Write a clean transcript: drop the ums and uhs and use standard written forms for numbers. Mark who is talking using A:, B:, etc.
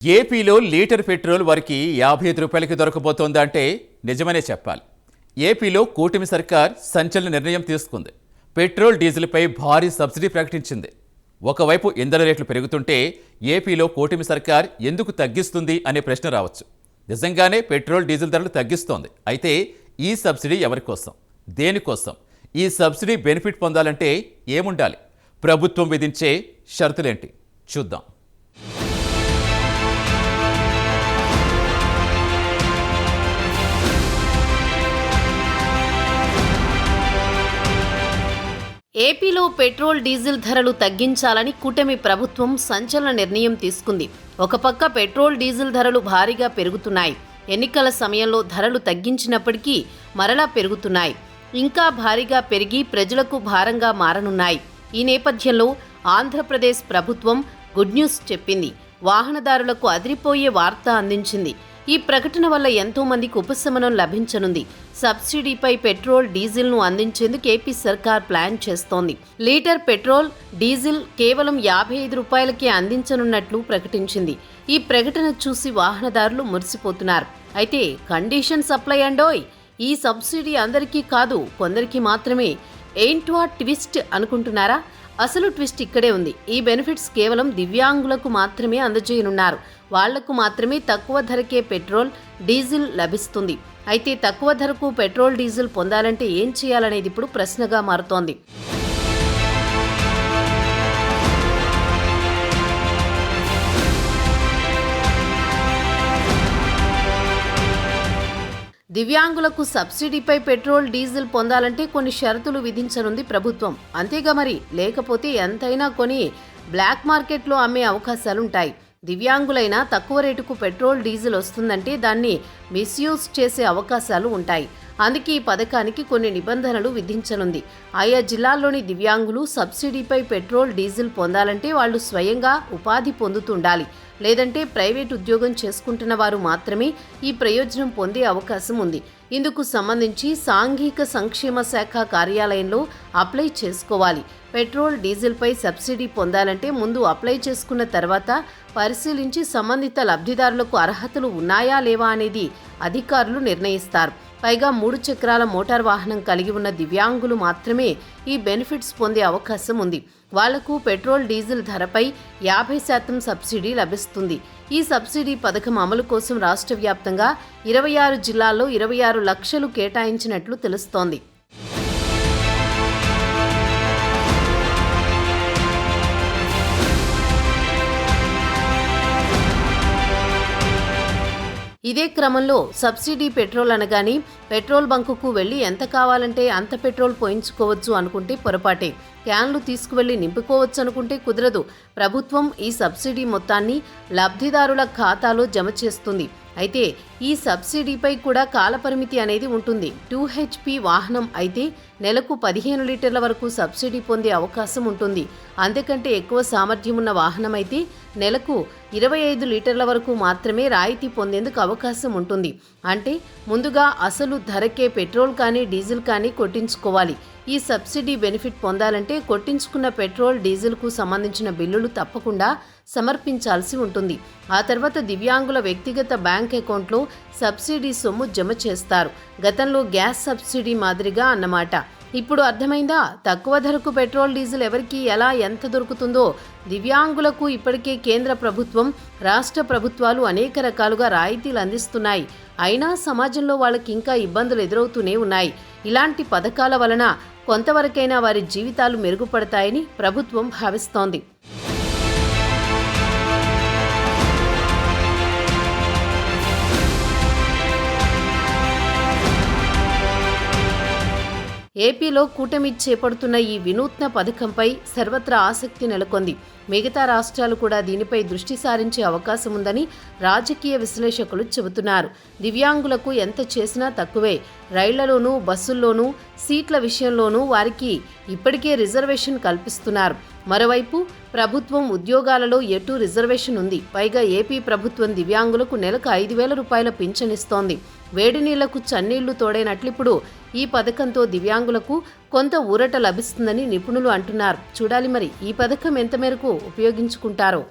A: ఏపీలో litre petrol వారికి 55 రూపాయలకి దొరకబోతోందంటే నిజమనే చెప్పాలి. ఏపీలో కూటమి సర్కార్ సంచలన నిర్ణయం తీసుకుంది. పెట్రోల్ డీజిల్పై భారీ సబ్సిడీ ప్రకటించింది. ఒకవైపు ఇంధన రేట్లు పెరుగుతుంటే ఏపీలో కూటమి సర్కార్ ఎందుకు తగ్గిస్తుంది అనే ప్రశ్న రావచ్చు. నిజంగానే పెట్రోల్ డీజిల్ ధరలు తగ్గిస్తోంది. అయితే ఈ సబ్సిడీ ఎవరి కోసం, దేనికోసం? ఈ సబ్సిడీ బెనిఫిట్ పొందాలంటే ఏముండాలి? ప్రభుత్వం విధించే షరతులేంటి? చూద్దాం.
B: ఏపీలో పెట్రోల్ డీజిల్ ధరలు తగ్గించాలని కూటమి ప్రభుత్వం సంచలన నిర్ణయం తీసుకుంది. ఒక పక్క పెట్రోల్ డీజిల్ ధరలు భారీగా పెరుగుతున్నాయి. ఎన్నికల సమయంలో ధరలు తగ్గించినప్పటికీ మరలా పెరుగుతున్నాయి. ఇంకా భారీగా పెరిగి ప్రజలకు భారంగా మారనున్నాయి. ఈ నేపథ్యంలో ఆంధ్రప్రదేశ్ ప్రభుత్వం గుడ్ న్యూస్ చెప్పింది. వాహనదారులకు అదిరిపోయే వార్త అందించింది. ఈ ప్రకటన వల్ల ఎంతో మందికి ఉపశమనం లభించనుంది. సబ్సిడీపై పెట్రోల్ డీజిల్ను అందించేందుకు ఏపీ సర్కార్ ప్లాన్ చేస్తోంది. లీటర్ పెట్రోల్ డీజిల్ కేవలం 55 రూపాయలకే అందించనున్నట్లు ప్రకటించింది. ఈ ప్రకటన చూసి వాహనదారులు మురిసిపోతున్నారు. అయితే కండిషన్స్ అప్లై అండోయ్. ఈ సబ్సిడీ అందరికీ కాదు, కొందరికి మాత్రమే. ఏంటో ట్విస్ట్ అనుకుంటున్నారా? అసలు ట్విస్ట్ ఇక్కడే ఉంది. ఈ బెనిఫిట్స్ కేవలం దివ్యాంగులకు మాత్రమే అందజేయనున్నారు. వాళ్లకు మాత్రమే తక్కువ ధరకే పెట్రోల్ డీజిల్ లభిస్తుంది. అయితే తక్కువ ధరకు పెట్రోల్ డీజిల్ పొందాలంటే ఏం చేయాలనేది ఇప్పుడు ప్రశ్నగా మారుతోంది. దివ్యాంగులకు సబ్సిడీపై పెట్రోల్ డీజిల్ పొందాలంటే కొన్ని షరతులు విధించనుంది ప్రభుత్వం. అంతేగా మరి, లేకపోతే ఎంతైనా కొని బ్లాక్ మార్కెట్లో అమ్మే అవకాశాలుంటాయి. దివ్యాంగులైనా తక్కువ రేటుకు పెట్రోల్ డీజిల్ వస్తుందంటే దాన్ని మిస్యూజ్ చేసే అవకాశాలు ఉంటాయి. అందుకే ఈ పథకానికి కొన్ని నిబంధనలు విధించనుంది. ఆయా జిల్లాల్లోని దివ్యాంగులు సబ్సిడీపై పెట్రోల్ డీజిల్ పొందాలంటే వాళ్లు స్వయంగా ఉపాధి పొందుతుండాలి. లేదంటే ప్రైవేట్ ఉద్యోగం చేసుకుంటున్న వారు మాత్రమే ఈ ప్రయోజనం పొందే అవకాశం ఉంది. ఇందుకు సంబంధించి సాంఘిక సంక్షేమ శాఖ కార్యాలయంలో అప్లై చేసుకోవాలి. పెట్రోల్ డీజిల్పై సబ్సిడీ పొందాలంటే ముందు అప్లై చేసుకున్న తర్వాత పరిశీలించి సంబంధిత లబ్ధిదారులకు అర్హతలు ఉన్నాయా లేవా అనేది అధికారులు నిర్ణయిస్తారు. పైగా 3 చక్రాల మోటార్ వాహనం కలిగి ఉన్న దివ్యాంగులు మాత్రమే ఈ బెనిఫిట్స్ పొందే అవకాశం ఉంది. వాళ్లకు పెట్రోల్ డీజిల్ ధరపై 50% సబ్సిడీ లభిస్తుంది. ఈ సబ్సిడీ పథకం అమలు కోసం రాష్ట్ర వ్యాప్తంగా 26 జిల్లాల్లో 26 లక్షలు కేటాయించినట్లు తెలుస్తోంది. ఇదే క్రమంలో సబ్సిడీ పెట్రోల్ అనగానే పెట్రోల్ బంకుకు వెళ్లి ఎంత కావాలంటే అంత పెట్రోల్ పోయించుకోవచ్చు అనుకుంటే పొరపాటే. క్యాన్లు తీసుకువెళ్లి నింపుకోవచ్చు అనుకుంటే కుదరదు. ప్రభుత్వం ఈ సబ్సిడీ మొత్తాన్ని లబ్ధిదారుల ఖాతాలో జమ చేస్తుంది. అయితే ఈ సబ్సిడీపై కూడా కాలపరిమితి అనేది ఉంటుంది. 2HP వాహనం అయితే నెలకు 15 లీటర్ల వరకు సబ్సిడీ పొందే అవకాశం ఉంటుంది. అంతకంటే ఎక్కువ సామర్థ్యం ఉన్న వాహనం అయితే నెలకు 25 లీటర్ల వరకు మాత్రమే రాయితీ పొందేందుకు అవకాశం ఉంటుంది. అంటే ముందుగా అసలు ధరకే పెట్రోల్ కానీ డీజిల్ కానీ కొట్టించుకోవాలి. ఈ సబ్సిడీ బెనిఫిట్ పొందాలంటే కొట్టించుకున్న పెట్రోల్ డీజిల్కు సంబంధించిన బిల్లులు తప్పకుండా సమర్పించాల్సి ఉంటుంది. ఆ తర్వాత దివ్యాంగుల వ్యక్తిగత బ్యాంక్ అకౌంట్లో సబ్సిడీ సొమ్ము జమ చేస్తారు. గతంలో గ్యాస్ సబ్సిడీ మాదిరిగా అన్నమాట. ఇప్పుడు అర్థమైందా? తక్కువ ధరకు పెట్రోల్ డీజిల్ ఎవరికి ఎలా ఎంత దొరుకుతుందో. దివ్యాంగులకు ఇప్పటికే కేంద్ర ప్రభుత్వం, రాష్ట్ర ప్రభుత్వాలు అనేక రకాలుగా రాయితీలు అందిస్తున్నాయి. అయినా సమాజంలో వాళ్ళకి ఇంకా ఇబ్బందులు ఎదురవుతూనే ఉన్నాయి. ఇలాంటి పథకాల వలన కొంతవరకైనా వారి జీవితాలు మెరుగుపడతాయని ప్రభుత్వం భావిస్తోంది. ఏపీలో కూటమి చేపడుతున్న ఈ వినూత్న పథకంపై సర్వత్రా ఆసక్తి నెలకొంది. మిగతా రాష్ట్రాలు కూడా దీనిపై దృష్టి సారించే అవకాశం ఉందని రాజకీయ విశ్లేషకులు చెబుతున్నారు. దివ్యాంగులకు ఎంత చేసినా తక్కువే. రైళ్లలోనూ బస్సుల్లోనూ సీట్ల విషయంలోనూ వారికి ఇప్పటికే రిజర్వేషన్ కల్పిస్తున్నారు. మరోవైపు ప్రభుత్వం ఉద్యోగాలలో ఎటూ రిజర్వేషన్ ఉంది. పైగా ఏపీ ప్రభుత్వం దివ్యాంగులకు నెలకు 5,000 రూపాయల పింఛనిస్తోంది. వేడి నీళ్లకు చన్నీళ్లు తోడైనట్లిప్పుడు ఈ పథకంతో దివ్యాంగులకు కొంత ఊరట లభిస్తుందని నిపుణులు అంటున్నారు. చూడాలి మరి ఈ పథకం ఎంత మేరకు ఉపయోగించుకుంటారో.